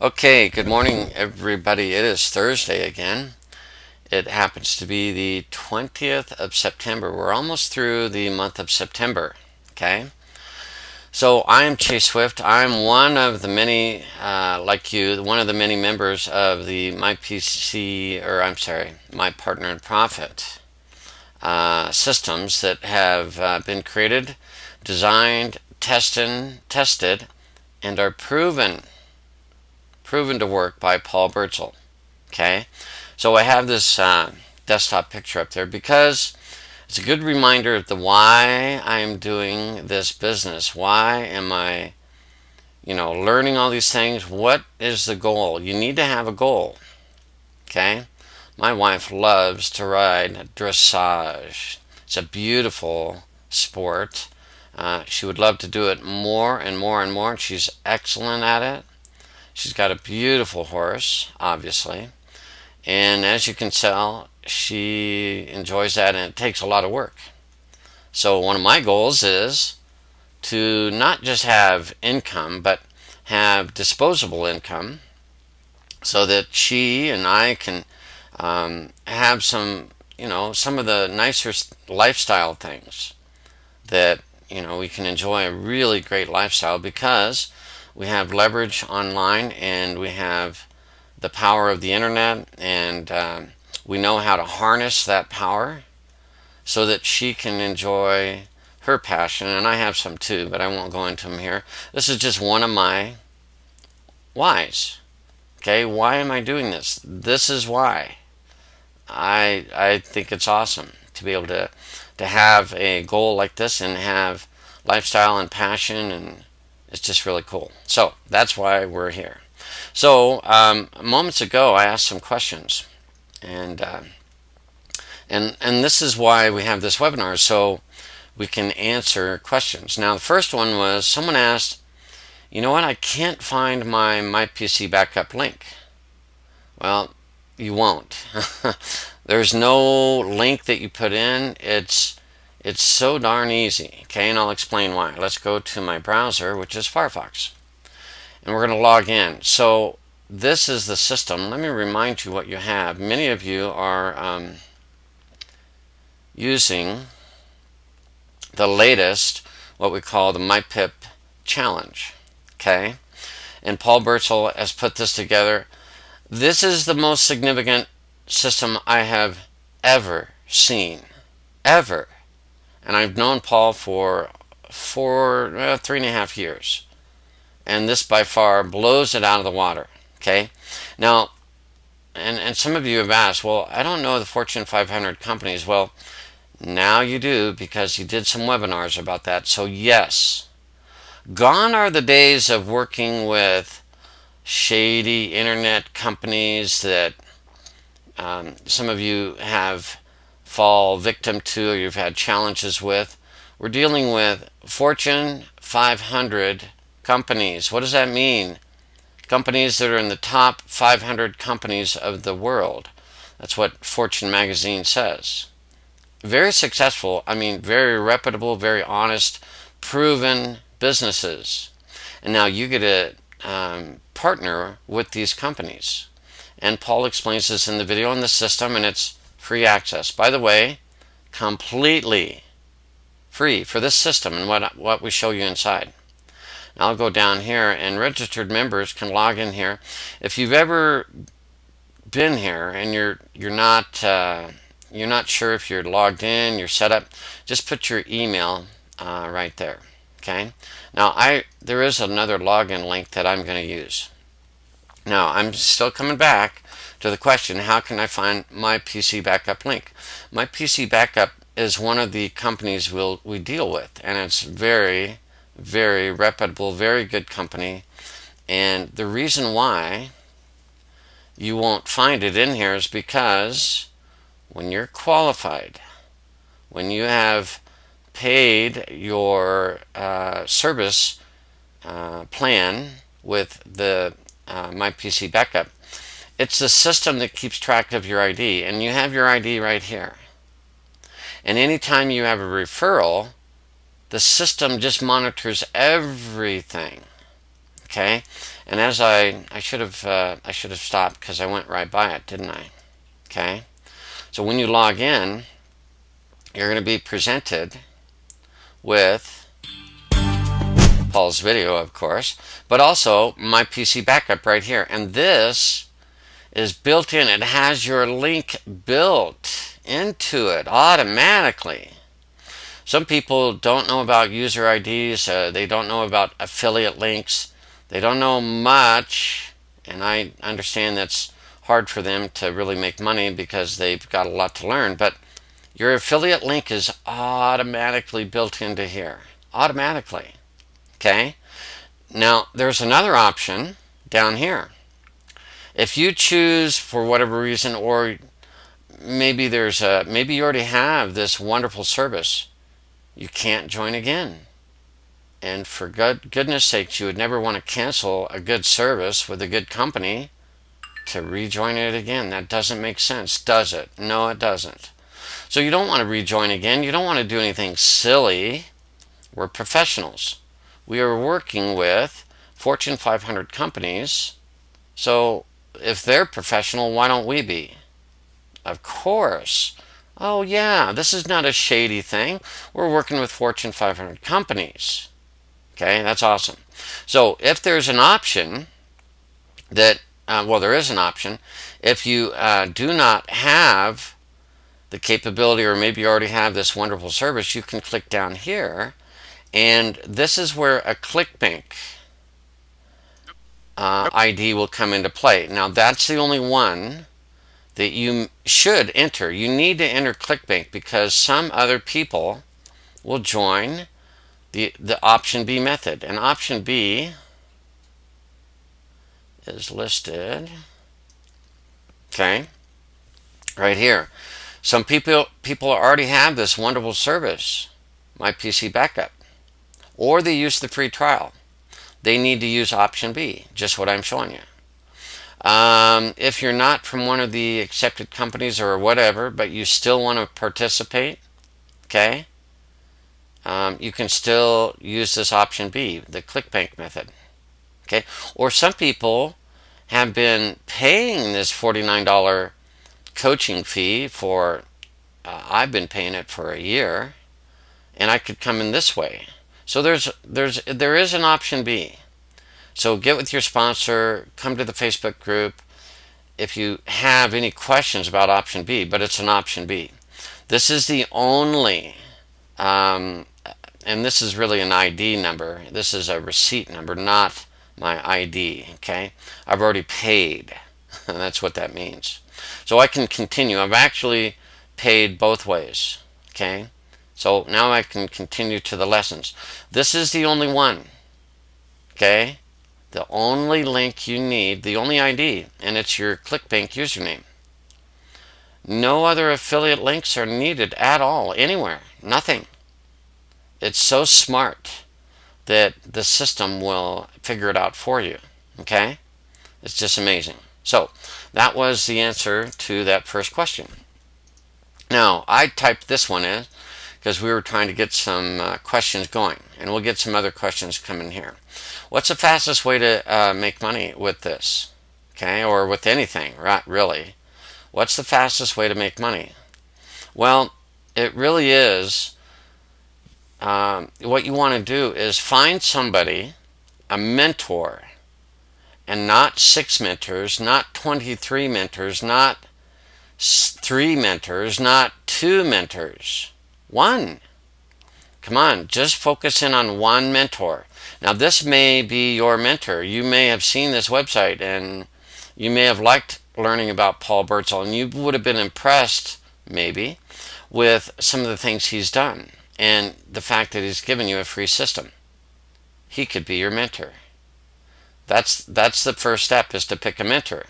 Okay, good morning, everybody. It is Thursday again. It happens to be the 20th of September. We're almost through the month of September. Okay, so I am Chase Swift. I'm one of the many, like you, one of the many members of the My PC, or I'm sorry, My Partner in Profit systems that have been created, designed, tested, and are proven to work by Paul Birchall. Okay, so I have this desktop picture up there because it's a good reminder of the why I'm doing this business. Why am I, learning all these things? What is the goal? You need to have a goal. Okay, my wife loves to ride dressage. It's a beautiful sport. She would love to do it more and more and more, and she's excellent at it. She's got a beautiful horse, obviously. And as you can tell, she enjoys that and it takes a lot of work. So one of my goals is to not just have income, but have disposable income so that she and I can have some of the nicer lifestyle things that, we can enjoy a really great lifestyle because we have leverage online and we have the power of the internet, and we know how to harness that power so that she can enjoy her passion. And I have some too, but I won't go into them here. This is just one of my whys. Okay, why am I doing this? This is why. I think it's awesome to be able to have a goal like this and have lifestyle and passion, and it's just really cool. So that's why we're here. So moments ago, I asked some questions, and this is why we have this webinar, so we can answer questions. Now, the first one was someone asked, you know what? I can't find my PC backup link. Well, you won't. There's no link that you put in. It's so darn easy. Okay, and I'll explain why. Let's go to my browser, which is Firefox, and we're going to log in. So this is the system. Let me remind you what you have. Many of you are using the latest, what we call the MyPip challenge. Okay, and Paul Birchall has put this together. This is the most significant system I have ever seen, ever. And I've known Paul for 3.5 years. And this by far blows it out of the water. Okay? Now, and some of you have asked, well, I don't know the Fortune 500 companies. Well, now you do, because he did some webinars about that. So yes, gone are the days of working with shady internet companies that some of you have fall victim to or you've had challenges with. We're dealing with Fortune 500 companies. What does that mean? Companies that are in the top 500 companies of the world. That's what Fortune magazine says. Very successful, I mean very reputable, very honest, proven businesses. And now you get to partner with these companies. And Paul explains this in the video on the system, and it's free access. By the way, completely free for this system and what we show you inside. Now I'll go down here, and registered members can log in here. If you've ever been here and you're not sure if you're logged in, you're set up, just put your email right there. Okay. Now there is another login link that I'm going to use. Now, I'm still coming back to the question, how can I find my PC backup link? My PC backup is one of the companies we deal with, and it's very, very reputable, very good company. And the reason why you won't find it in here is because when you're qualified, when you have paid your service plan with the My PC Backup, it's the system that keeps track of your ID, and you have your ID right here. And anytime you have a referral, the system just monitors everything. Okay, and as I should have stopped because I went right by it, didn't I? Okay, so when you log in, you're going to be presented with Paul's video, of course, but also my PC backup right here. And this is built in. It has your link built into it automatically. Some people don't know about user IDs. They don't know about affiliate links. They don't know much, and I understand that's hard for them to really make money because they've got a lot to learn. But your affiliate link is automatically built into here. Automatically. Okay? Now, there's another option down here. If you choose, for whatever reason, or maybe maybe you already have this wonderful service, you can't join again. And for goodness sakes, you would never want to cancel a good service with a good company to rejoin it again. That doesn't make sense, does it? No, it doesn't. So you don't want to rejoin again. You don't want to do anything silly. We're professionals. We are working with Fortune 500 companies. So if they're professional, why don't we be? Of course. Oh yeah, this is not a shady thing. We're working with Fortune 500 companies. Okay, that's awesome. So if there's an option that, well, there is an option. If you do not have the capability, or maybe you already have this wonderful service, you can click down here, and this is where a ClickBank ID will come into play. Now that's the only one that you should enter. You need to enter ClickBank because some other people will join the option B method, and option B is listed, okay, right here. Some people already have this wonderful service, my PC backup, or they use the free trial. They need to use option B, just what I'm showing you. If you're not from one of the accepted companies or whatever, but you still want to participate, okay, you can still use this option B, the ClickBank method. Okay, or some people have been paying this $49 coaching fee for, I've been paying it for a year, and I could come in this way. So there is an option B. So get with your sponsor, come to the Facebook group if you have any questions about option B, but it's an option B. This is the only, and this is really an ID number. This is a receipt number, not my ID, okay? I've already paid. That's what that means. So I can continue. I've actually paid both ways, okay? So now I can continue to the lessons. This is the only one, okay? The only link you need, the only ID, and it's your ClickBank username. No other affiliate links are needed at all, anywhere, nothing. It's so smart that the system will figure it out for you, okay? It's just amazing. So that was the answer to that first question. Now, I typed this one in because we were trying to get some questions going, and we'll get some other questions coming here. What's the fastest way to make money with this, okay, or with anything, right, really? What's the fastest way to make money? Well, it really is, what you want to do is find somebody, a mentor, and not 6 mentors, not 23 mentors, not 3 mentors, not 2 mentors. 1. Come on, just focus in on 1 mentor. Now this may be your mentor. You may have seen this website and you may have liked learning about Paul Birdsall, and you would have been impressed, maybe, with some of the things he's done and the fact that he's given you a free system. He could be your mentor. That's the first step, is to pick a mentor.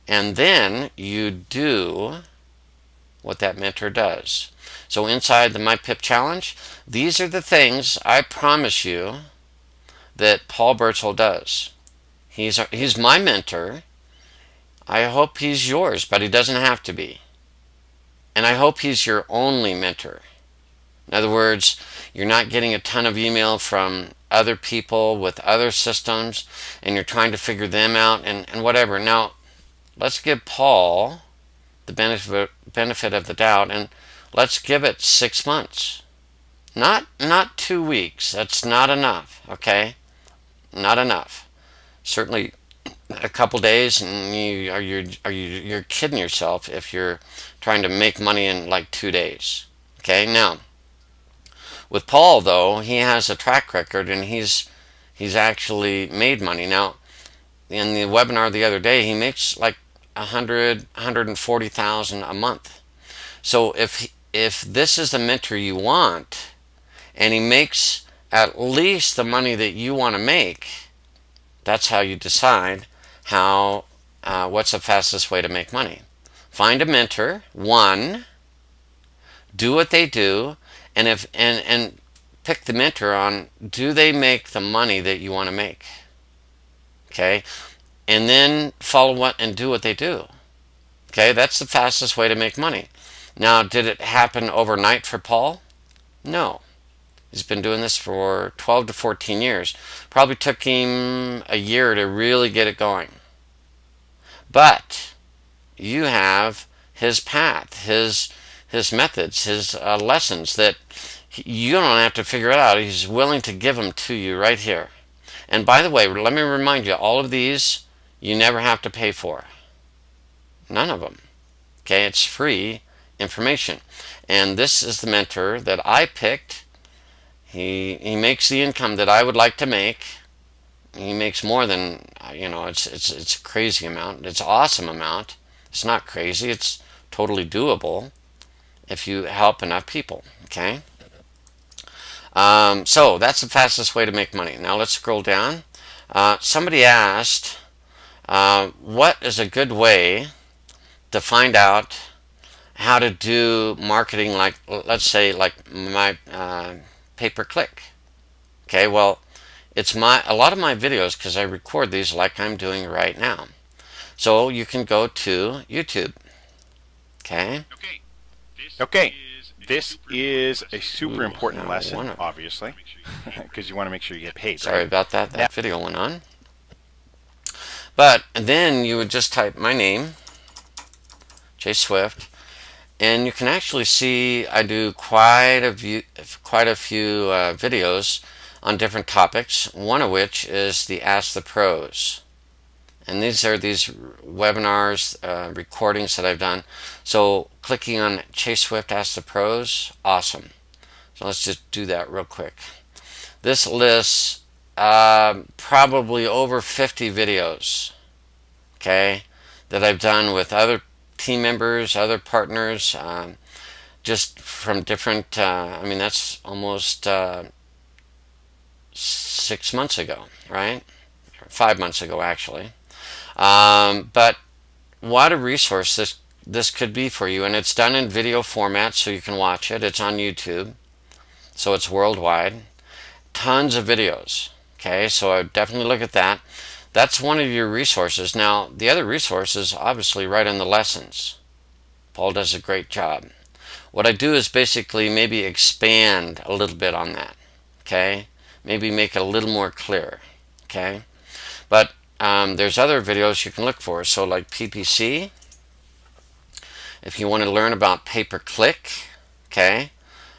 And then you do what that mentor does. So inside the My Pip Challenge, these are the things I promise you that Paul Birdsall does. He's my mentor. I hope he's yours, but he doesn't have to be. And I hope he's your only mentor. In other words, you're not getting a ton of email from other people with other systems, and you're trying to figure them out and whatever. Now, let's give Paul the benefit of the doubt, and let's give it 6 months. Not 2 weeks. That's not enough, okay? Not enough. Certainly a couple days, and you're kidding yourself if you're trying to make money in like 2 days. Okay? Now, with Paul though, he has a track record, and he's actually made money. Now, in the webinar the other day, he makes like 140,000 a month. So if this is the mentor you want, and he makes at least the money that you want to make, that's how you decide what's the fastest way to make money. Find a mentor, one, do what they do, and pick the mentor on, do they make the money that you want to make? Okay? And then follow and do what they do. Okay? That's the fastest way to make money. Now, did it happen overnight for Paul? No. He's been doing this for 12 to 14 years. Probably took him a year to really get it going. But you have his path, his methods, his lessons that you don't have to figure it out. He's willing to give them to you right here. And by the way, let me remind you, all of these you never have to pay for. None of them. Okay, it's free information. And this is the mentor that I picked. He makes the income that I would like to make. He makes more than, it's a crazy amount. It's an awesome amount. It's not crazy. It's totally doable if you help enough people. Okay? So that's the fastest way to make money. Now let's scroll down. Somebody asked, what is a good way to find out how to do marketing, like, let's say, like my pay-per-click? Okay, well, it's a lot of my videos, because I record these like I'm doing right now. So you can go to YouTube. Okay. Okay. This is a super important lesson, obviously, because you want to make sure you get paid. Sorry about that. That video went on. But then you would just type my name, Jay Swift, and you can actually see I do quite a few videos on different topics, one of which is the Ask the Pros. And these are these webinars, recordings that I've done. So clicking on Chase Swift Ask the Pros, awesome. So let's just do that real quick. This lists probably over 50 videos, okay, that I've done with other team members, other partners, just from different, that's almost 6 months ago, right? 5 months ago, actually. But what a resource this could be for you, and it's done in video format so you can watch it. It's on YouTube, so it's worldwide. Tons of videos. Okay, so I definitely look at that. That's one of your resources. Now, the other resource is obviously right in the lessons. Paul does a great job. What I do is basically maybe expand a little bit on that. Okay, maybe make it a little more clear. Okay, but there's other videos you can look for. So like PPC, if you want to learn about pay-per-click, okay,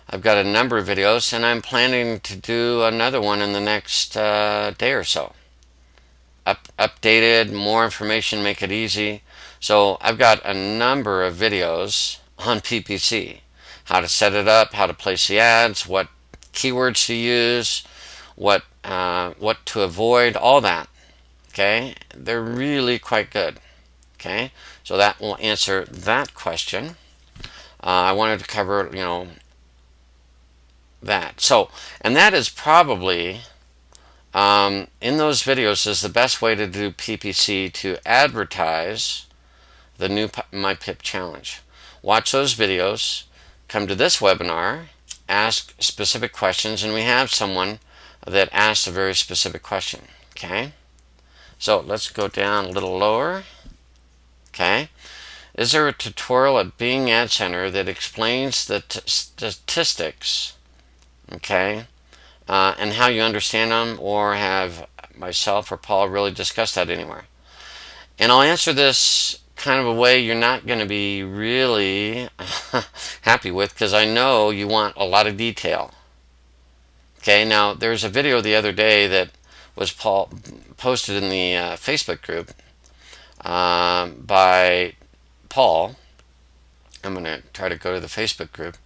I've got a number of videos, and I'm planning to do another one in the next day or so. Updated, more information, make it easy. So I've got a number of videos on PPC. How to set it up, how to place the ads, what keywords to use, what to avoid, all that. Okay, they're really quite good. Okay, so that will answer that question. I wanted to cover, that. So, and that is probably in those videos is the best way to do PPC to advertise the new My Pip Challenge. Watch those videos, come to this webinar, ask specific questions, and we have someone that asked a very specific question. Okay, so let's go down a little lower. Okay, is there a tutorial at Bing Ad Center that explains the statistics okay, and how you understand them, or have myself or Paul really discussed that anywhere. And I'll answer this kind of a way you're not going to be really happy with, because I know you want a lot of detail. Okay, now there's a video the other day that was posted in the Facebook group by Paul. I'm going to try to go to the Facebook group,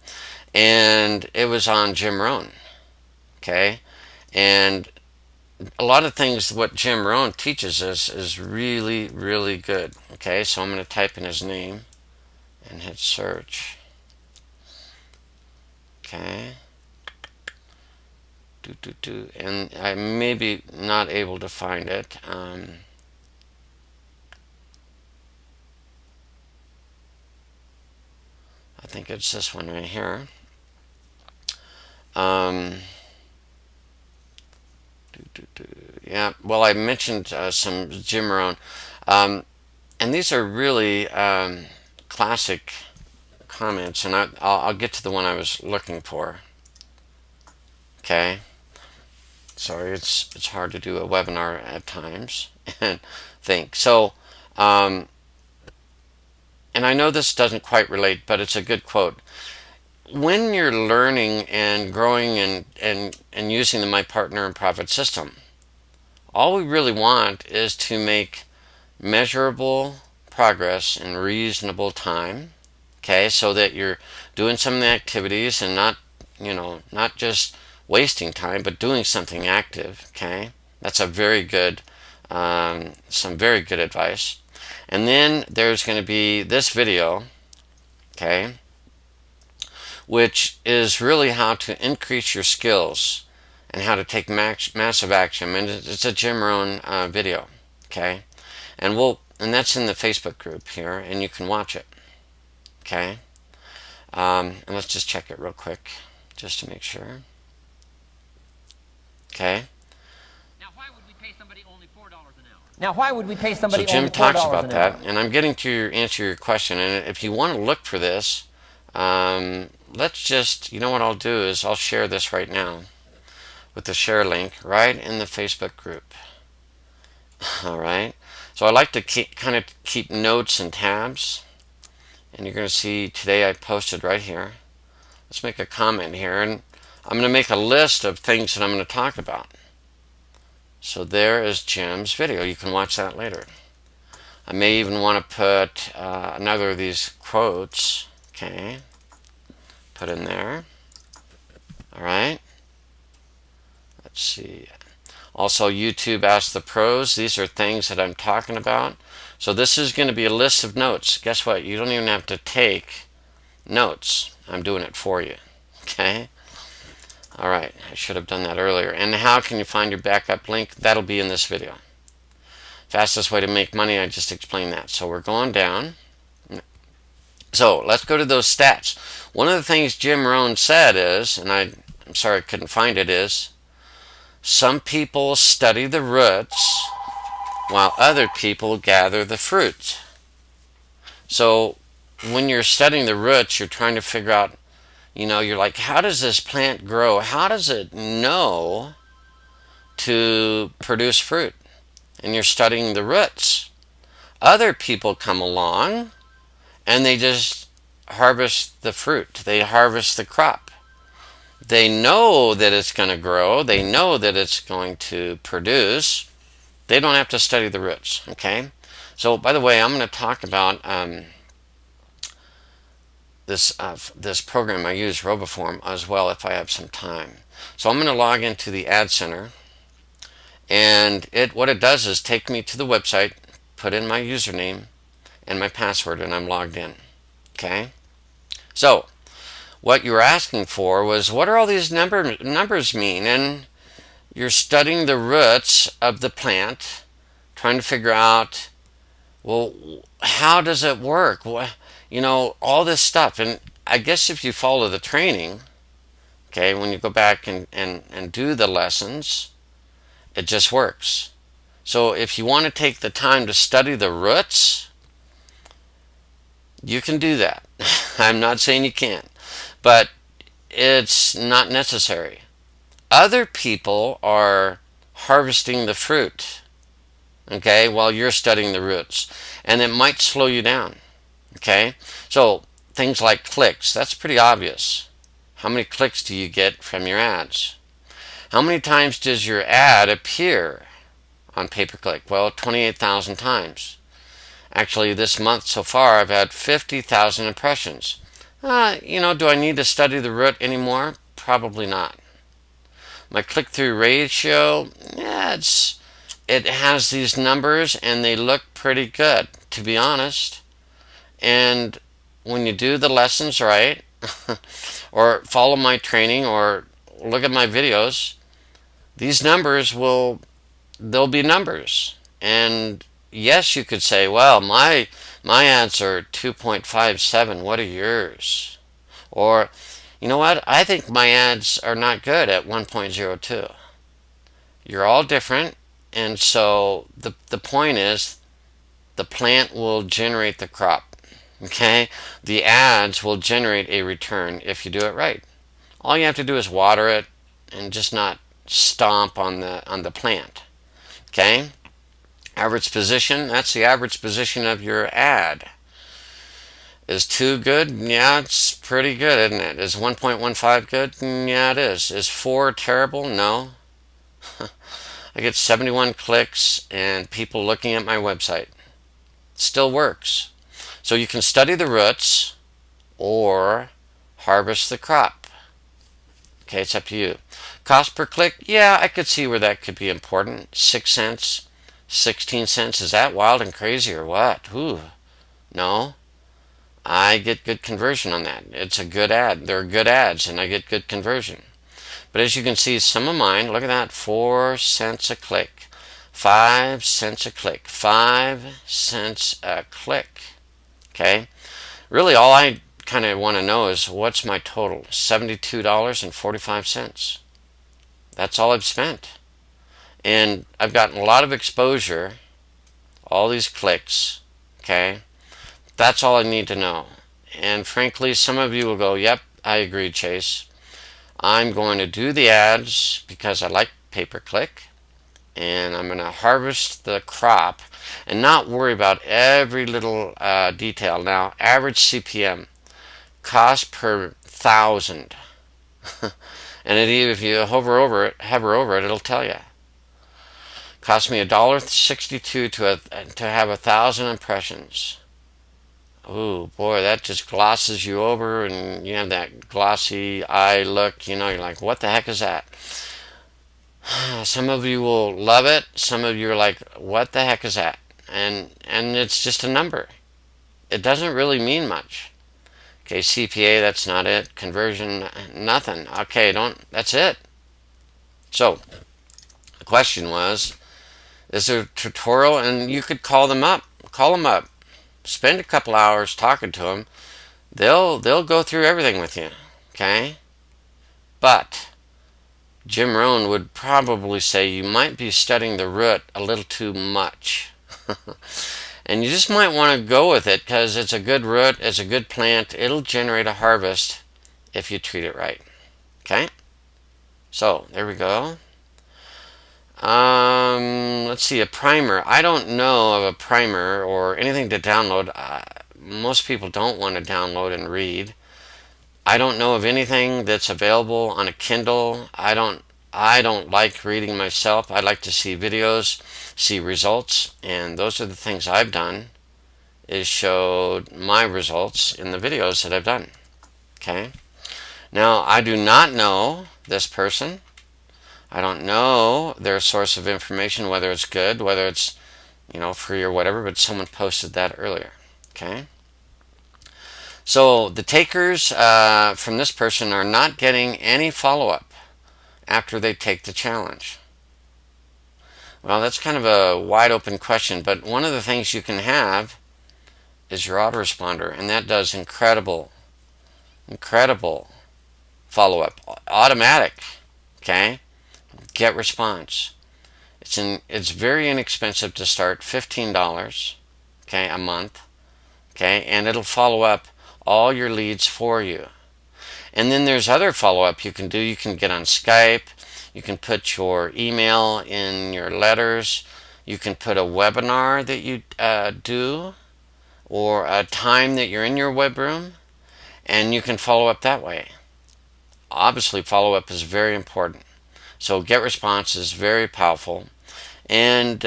and it was on Jim Rohn. Okay, and a lot of things what Jim Rohn teaches us is really, really good. Okay, so I'm going to type in his name and hit search. Okay. And I may be not able to find it. I think it's this one right here. Yeah, well, I mentioned some Jim Rohn, and these are really classic comments, and I'll get to the one I was looking for. Okay, sorry, it's hard to do a webinar at times and think. So, and I know this doesn't quite relate, but it's a good quote. When you're learning and growing and using the My Partner in Profit system, all we really want is to make measurable progress in reasonable time. Okay, so that you're doing some of the activities and not, not just wasting time, but doing something active. Okay, that's a very good, some very good advice. And then there's going to be this video, okay, which is really how to increase your skills and how to take massive action. And it's a Jim Rohn video, okay, and that's in the Facebook group here, and you can watch it. Okay, and let's just check it real quick, just to make sure. Okay. Now, why would we pay somebody only $4 an hour? Now, why would we pay somebody so Jim only $4 talks about an hour? that, and I'm getting to answer your question. And if you want to look for this, let's just, what I'll do is I'll share this right now with the share link right in the Facebook group. All right. So I like to kind of keep notes and tabs. And you're going to see today I posted right here. Let's make a comment here, and I'm going to make a list of things that I'm going to talk about. So there is Jim's video. You can watch that later. I may even want to put another of these quotes. Okay, put in there. All right. Let's see. Also, YouTube Ask the Pros. These are things that I'm talking about. So this is going to be a list of notes. Guess what? You don't even have to take notes. I'm doing it for you. Okay? All right. I should have done that earlier. And how can you find your backup link? That'll be in this video. Fastest way to make money, I just explained that. So we're going down. So let's go to those stats. One of the things Jim Rohn said is, and I'm sorry I couldn't find it, is some people study the roots while other people gather the fruit. So when you're studying the roots, you're trying to figure out, you're like, how does this plant grow? How does it know to produce fruit? And you're studying the roots. Other people come along and they just harvest the fruit. They harvest the crop. They know that it's going to grow. They know that it's going to produce. They don't have to study the roots. Okay. So, by the way, I'm going to talk about this program I use, Roboform, as well if I have some time. So I'm going to log into the Ad Center, and what it does is take me to the website, put in my username and my password, and I'm logged in. Okay. So what you were asking for was, what are all these numbers mean? And you're studying the roots of the plant, trying to figure out, well, how does it work? All this stuff. And I guess if you follow the training, okay, when you go back and do the lessons, it just works. So if you want to take the time to study the roots, you can do that. I'm not saying you can't. But it's not necessary. Other people are harvesting the fruit, okay, while you're studying the roots, and it might slow you down, okay? So things like clicks, that's pretty obvious. How many clicks do you get from your ads? How many times does your ad appear on pay-per-click? Well, 28,000 times. Actually, this month so far, I've had 50,000 impressions. Do I need to study the root anymore? Probably not. My click-through ratio, yeah, it has these numbers and they look pretty good, to be honest. And when you do the lessons right, or follow my training, or look at my videos, these numbers they'll be numbers. And yes, you could say, well, my ads are 2.57. What are yours? Or, you know what? I think my ads are not good at 1.02. You're all different, and so the point is, the plant will generate the crop. Okay? The ads will generate a return if you do it right. All you have to do is water it and just not stomp on the plant. Okay? Average position, that's the average position of your ad. Is 2 good? Yeah, it's pretty good, isn't it? Is 1.15 good? Yeah, it is. Is 4 terrible? No. I get 71 clicks and people looking at my website. Still works. So you can study the roots or harvest the crop. Okay, it's up to you. Cost per click? Yeah, I could see where that could be important. 6 cents, 16 cents. Is that wild and crazy or what? Ooh, no. I get good conversion on that. It's a good ad. They're good ads and I get good conversion. But as you can see, some of mine, look at that, 4 cents a click, 5 cents a click, 5 cents a click. Okay? Really, all I kind of want to know is what's my total? $72.45. That's all I've spent. And I've gotten a lot of exposure, all these clicks, okay? That's all I need to know. And frankly, some of you will go, yep, I agree, Chase. I'm going to do the ads because I like pay-per-click, and I'm going to harvest the crop and not worry about every little detail. Now, average CPM, cost per 1,000. And if you hover over it, it'll tell you. Cost me $1.62 to have 1,000 impressions. Oh boy, that just glosses you over, and you have that glossy eye look. You're like, what the heck is that? Some of you will love it. Some of you are like, what the heck is that? And it's just a number. It doesn't really mean much. Okay, CPA, that's not it. Conversion, nothing. Okay, that's it. So, the question was, is there a tutorial? And you could call them up. Spend a couple hours talking to them. They'll go through everything with you. Okay? But Jim Rohn would probably say you might be studying the root a little too much. And you just might want to go with it because it's a good root, it's a good plant, it'll generate a harvest if you treat it right. Okay? So, there we go. Let's see, a primer. I don't know of a primer or anything to download. Most people don't want to download and read. I don't know of anything that's available on a Kindle. I don't like reading myself. I like to see videos, see results, and those are the things I've done, is showed my results in the videos that I've done. Okay? Now, I do not know this person. I don't know their source of information, whether it's good, whether it's, free or whatever, but someone posted that earlier. Okay? So the takers from this person are not getting any follow-up after they take the challenge. Well, that's kind of a wide open question, but one of the things you can have is your autoresponder, and that does incredible follow-up. Automatic. Okay? Get response. It's very inexpensive to start, $15, okay, a month, okay, and it'll follow up all your leads for you. And then there's other follow-up you can do. You can get on Skype. You can put your email in your letters. You can put a webinar that you do, or a time that you're in your web room, and you can follow up that way. Obviously, follow-up is very important. So GetResponse is very powerful. And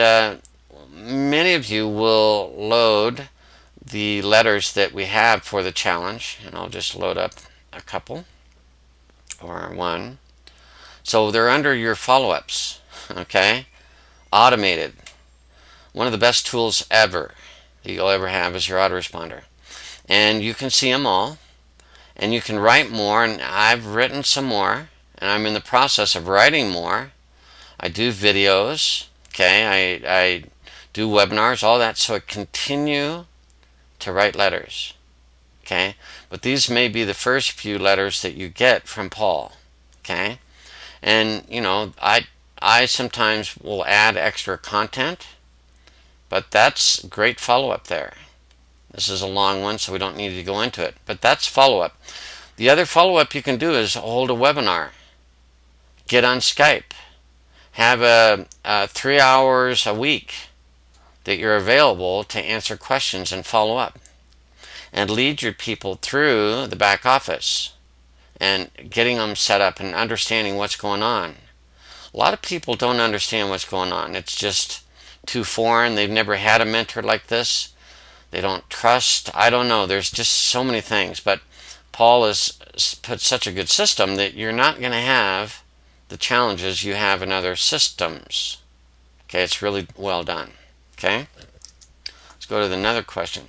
many of you will load the letters that we have for the challenge. And I'll just load up a couple, or one. So they're under your follow-ups, okay? Automated. One of the best tools ever that you'll ever have is your autoresponder. And you can see them all. And you can write more, and I've written some more, and I'm in the process of writing more. I do videos, okay? I do webinars, all that, so I continue to write letters, okay? But these may be the first few letters that you get from Paul, okay? And, you know, I sometimes will add extra content, but that's great follow-up there. This is a long one, so we don't need to go into it. But that's follow-up. The other follow-up you can do is hold a webinar. Get on Skype. Have a 3 hours a week that you're available to answer questions and follow up. And lead your people through the back office and getting them set up and understanding what's going on. A lot of people don't understand what's going on. It's just too foreign. They've never had a mentor like this. They don't trust. I don't know. There's just so many things. But Paul has put such a good system that you're not going to have the challenges you have in other systems. Okay, it's really well done. Okay, let's go to another question.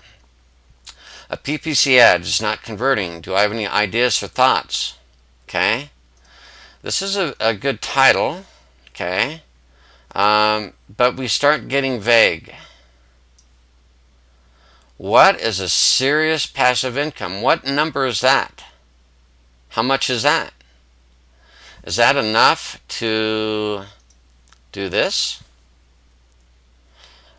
A PPC ad is not converting. Do I have any ideas or thoughts? Okay, this is a good title. Okay, but we start getting vague. What is a serious passive income? What number is that? How much is that? Is that enough to do this?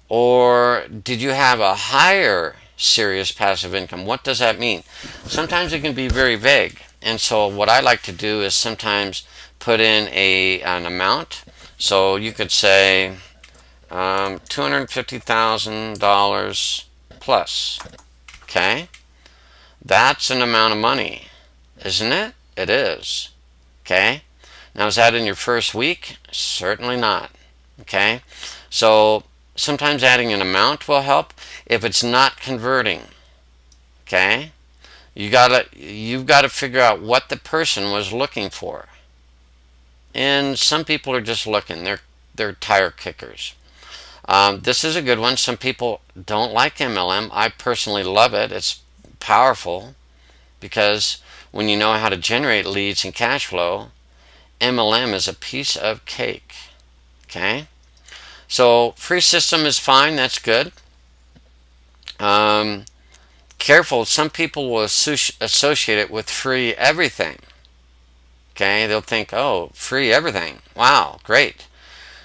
Or did you have a higher serious passive income? What does that mean? Sometimes it can be very vague. And so what I like to do is sometimes put in an amount. So you could say $250,000 plus. Okay? That's an amount of money, isn't it? It is. Okay? Now, is that in your first week? Certainly not. Okay? So sometimes adding an amount will help if it's not converting. Okay? You've got to figure out what the person was looking for. And some people are just looking. They're tire kickers. This is a good one. Some people don't like MLM. I personally love it. It's powerful because when you know how to generate leads and cash flow, MLM is a piece of cake. Okay? So free system is fine. That's good. Careful. Some people will associate it with free everything. Okay? They'll think, oh, free everything. Wow, great.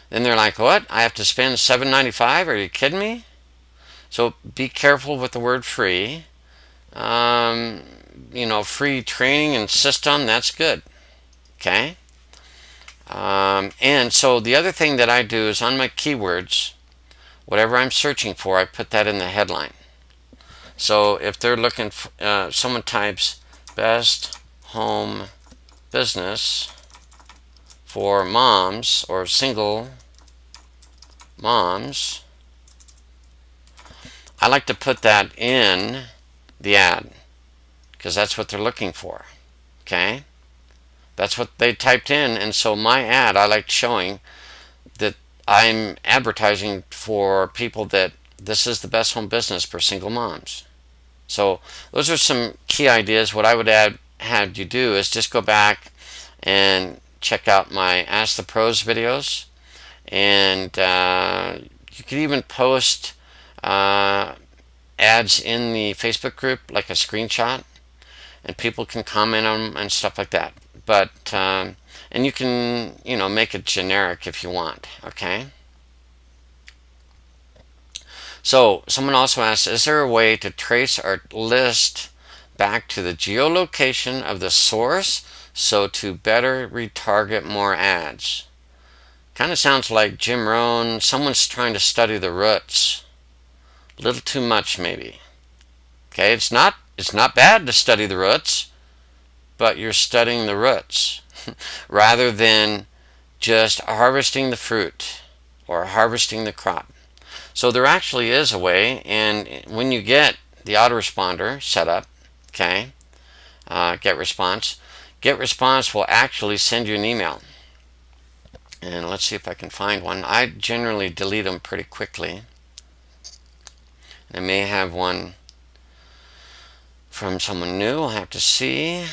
Then they're like, what? I have to spend $7.95? Are you kidding me? So be careful with the word free. You know, free training and system, that's good. Okay? And so the other thing that I do is on my keywords, whatever I'm searching for, I put that in the headline. So if they're looking for, someone types best home business for moms or single moms, I like to put that in the ad because that's what they're looking for. Okay? That's what they typed in, and so my ad, I like showing that I'm advertising for people that this is the best home business for single moms. So those are some key ideas. What I would have you do is just go back and check out my Ask the Pros videos, and you could even post ads in the Facebook group, like a screenshot, and people can comment on them and stuff like that. But and you can, you know, make it generic if you want. Okay. So someone also asks, is there a way to trace our list back to the geolocation of the source so to better retarget more ads. Kind of sounds like Jim Rohn. Someone's trying to study the roots. A little too much, maybe. Okay, it's not bad to study the roots, but you're studying the roots rather than just harvesting the fruit or harvesting the crop. So there actually is a way, and when you get the autoresponder set up, okay, GetResponse will actually send you an email. And let's see if I can find one. I generally delete them pretty quickly. I may have one from someone new. I'll have to see.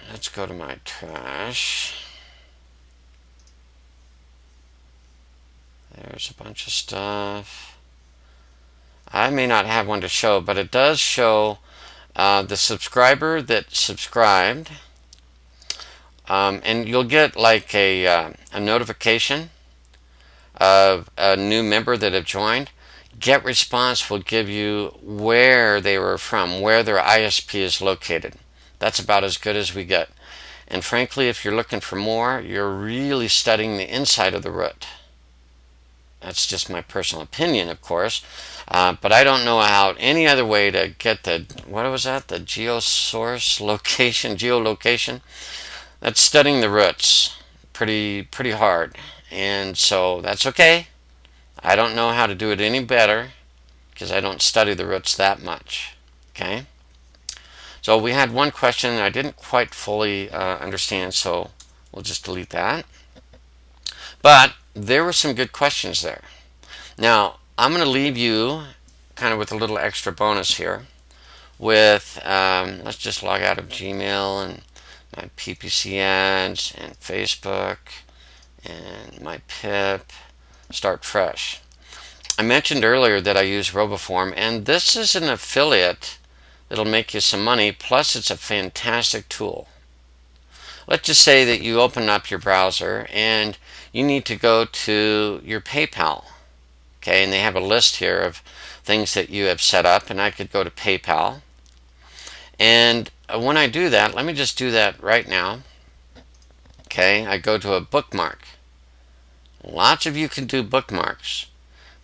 Let's go to my trash. There's a bunch of stuff. I may not have one to show, but it does show the subscriber that subscribed. And you'll get like a notification of a new member that have joined. GetResponse will give you where they were from, where their ISP is located. That's about as good as we get. And frankly, if you're looking for more, you're really studying the inside of the root. That's just my personal opinion, of course. But I don't know how any other way to get the, what was that? The geosource location, geolocation. That's studying the roots pretty hard. And so that's okay. I don't know how to do it any better because I don't study the roots that much. Okay. So we had one question that I didn't quite fully understand, so we'll just delete that. But there were some good questions there. Now, I'm going to leave you kind of with a little extra bonus here with, let's just log out of Gmail and my PPC ads and Facebook and my PIP, start fresh. I mentioned earlier that I use Roboform, and this is an affiliate that'll make you some money, plus it's a fantastic tool. Let's just say that you open up your browser and you need to go to your PayPal. Okay, and they have a list here of things that you have set up, and I could go to PayPal. And when I do that, let me just do that right now. Okay, I go to a bookmark. Lots of you can do bookmarks.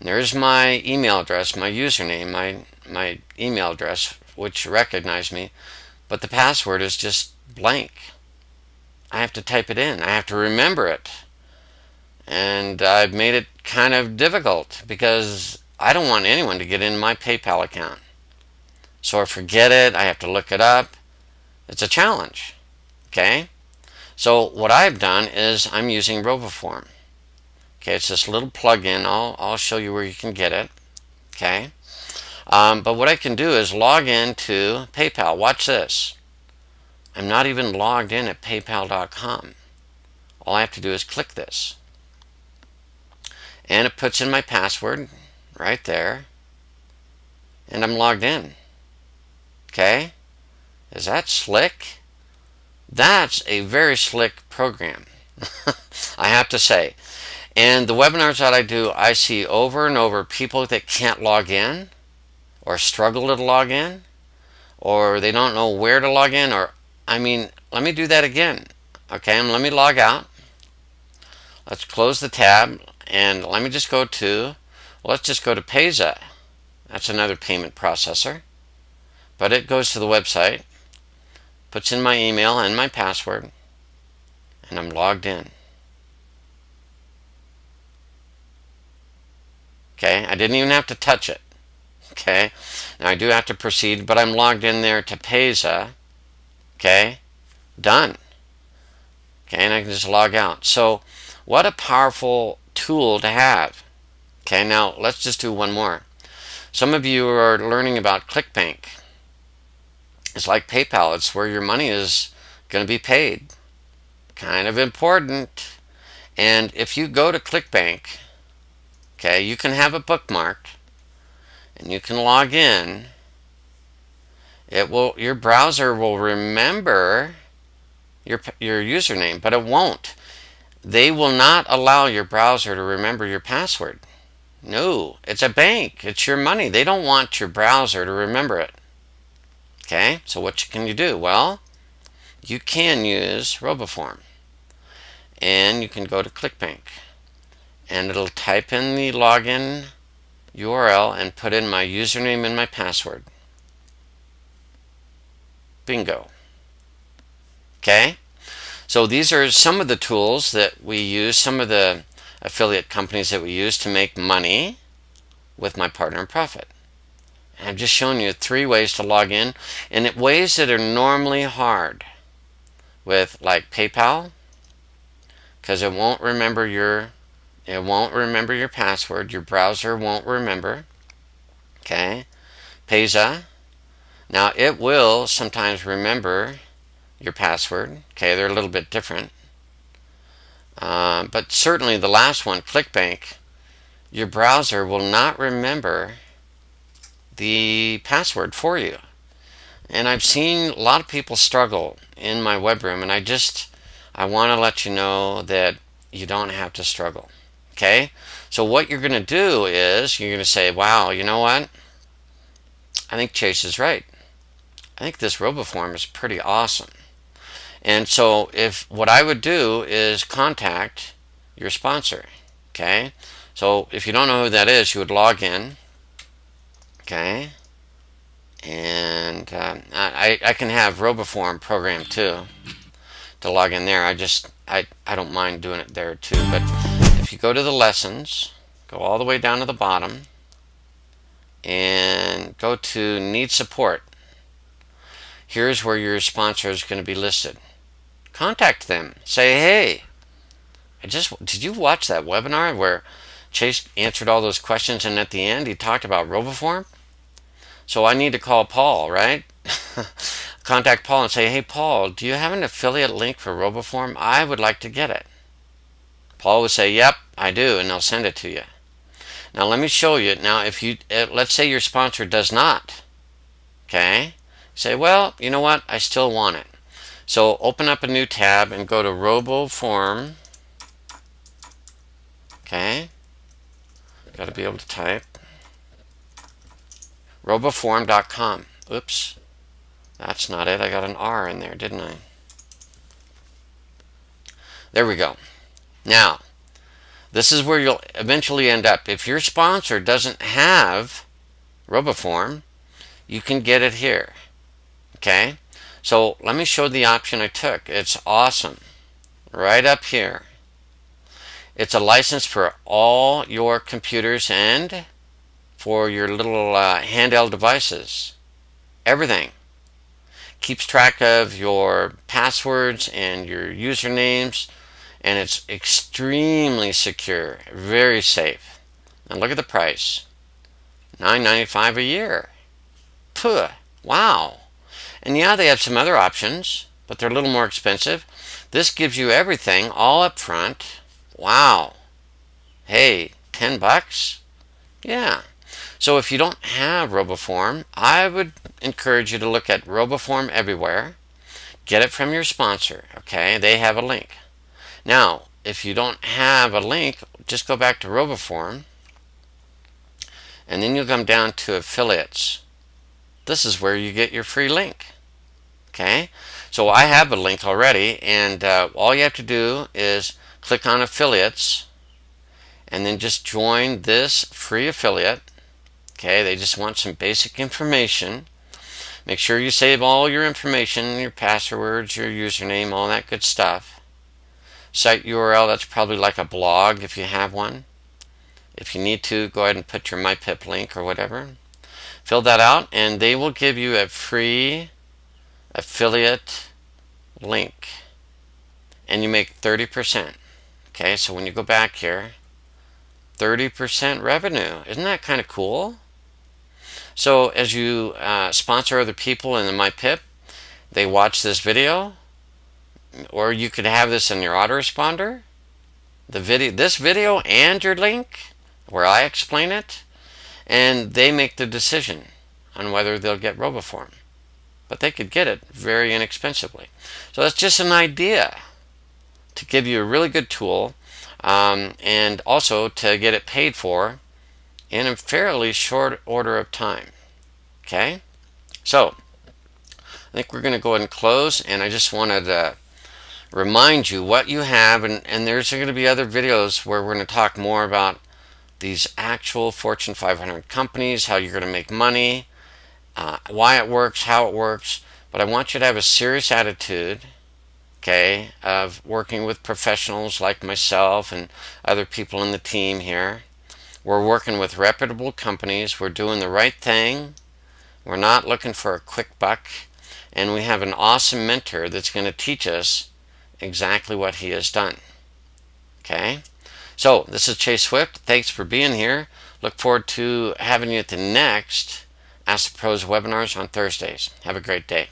And there's my email address, my username, my email address, which recognize me, but the password is just blank. I have to type it in. I have to remember it. And I've made it kind of difficult because I don't want anyone to get in my PayPal account. So I forget it. I have to look it up. It's a challenge. Okay? So what I've done is I'm using Roboform. Okay, it's this little plug-in. I'll show you where you can get it. Okay? But what I can do is log in to PayPal. Watch this. I'm not even logged in at paypal.com. All I have to do is click this. And it puts in my password right there. And I'm logged in. Okay? Is that slick? That's a very slick program, I have to say. And the webinars that I do, I see over and over people that can't log in or struggle to log in or they don't know where to log in, or, I mean, let me do that again. Okay, and let me log out. Let's close the tab and let me just go to, well, let's just go to Payza. That's another payment processor. But it goes to the website, puts in my email and my password, and I'm logged in. Okay, I didn't even have to touch it. Okay, now I do have to proceed, but I'm logged in there to Payza. Okay, done. Okay, and I can just log out. So, what a powerful tool to have. Okay, now let's just do one more. Some of you are learning about ClickBank. It's like PayPal. It's where your money is going to be paid. Kind of important. And if you go to ClickBank, okay, you can have it bookmarked and you can log in. Your browser will remember your username, but it won't. They will not allow your browser to remember your password. No, it's a bank. It's your money. They don't want your browser to remember it. Okay, so what can you do? Well, you can use Roboform, and you can go to ClickBank, and it'll type in the login URL and put in my username and my password. Bingo. Okay, so these are some of the tools that we use, some of the affiliate companies that we use to make money with my partner in profit. And I've just shown you 3 ways to log in, and ways that are normally hard, with like PayPal, because it won't remember your password. Your browser won't remember. Okay, Payza. Now it will sometimes remember your password. Okay, they're a little bit different. But certainly the last one, ClickBank, your browser will not remember the password for you. And I've seen a lot of people struggle in my web room, and I want to let you know that you don't have to struggle. Okay? So what you're going to do is you're going to say, wow, you know what? I think Chase is right. I think this Roboform is pretty awesome. And so what I would do is contact your sponsor. Okay? So if you don't know who that is, you would log in. Okay? And I can have Roboform program too to log in there. I don't mind doing it there too. But if you go to the lessons, go all the way down to the bottom, and go to need support. Here's where your sponsor is going to be listed. Contact them. Say, hey, did you watch that webinar where Chase answered all those questions, and at the end he talked about Roboform? So I need to call Paul, right? Contact Paul and say, hey Paul, do you have an affiliate link for Roboform? I would like to get it. Paul would say, yep, I do, and they'll send it to you. Now let me show you. Now if you, let's say your sponsor does not, okay? Say, well, you know what? I still want it. So open up a new tab and go to Roboform. Okay? Got to be able to type. Roboform.com. Oops. That's not it. I got an R in there, didn't I? There we go. Now, this is where you'll eventually end up. If your sponsor doesn't have Roboform, you can get it here. Okay? So let me show the option I took. It's awesome. Right up here. It's a license for all your computers and for your little handheld devices. Everything. Keeps track of your passwords and your usernames, and it's extremely secure, very safe. And look at the price. $9.95 a year. Puh, wow. And yeah, they have some other options, but they're a little more expensive. This gives you everything all up front. Wow. Hey, $10? Yeah. So if you don't have Roboform, I would encourage you to look at Roboform Everywhere. Get it from your sponsor, okay? They have a link. Now, if you don't have a link, just go back to Roboform, and then you'll come down to Affiliates. This is where you get your free link, okay? So I have a link already, and all you have to do is click on Affiliates, and then just join this free affiliate. Okay, they just want some basic information. Make sure you save all your information, your passwords, your username, all that good stuff. Site URL, that's probably like a blog if you have one. If you need to, go ahead and put your MyPip link or whatever. Fill that out, and they will give you a free affiliate link. And you make 30%. Okay, so when you go back here, 30% revenue. Isn't that kind of cool? So as you sponsor other people in the MyPip, they watch this video, or you could have this in your autoresponder, this video and your link where I explain it, and they make the decision on whether they'll get Roboform. But they could get it very inexpensively. So that's just an idea to give you a really good tool, and also to get it paid for in a fairly short order of time. Okay? So, I think we're going to go ahead and close, and I just wanted to remind you what you have, and there's going to be other videos where we're going to talk more about these actual Fortune 500 companies, how you're going to make money, why it works, how it works. But I want you to have a serious attitude, okay, of working with professionals like myself and other people in the team here. We're working with reputable companies. We're doing the right thing. We're not looking for a quick buck. And we have an awesome mentor that's going to teach us exactly what he has done. Okay? So, this is Chase Swift. Thanks for being here. Look forward to having you at the next Ask the Pros webinars on Thursdays. Have a great day.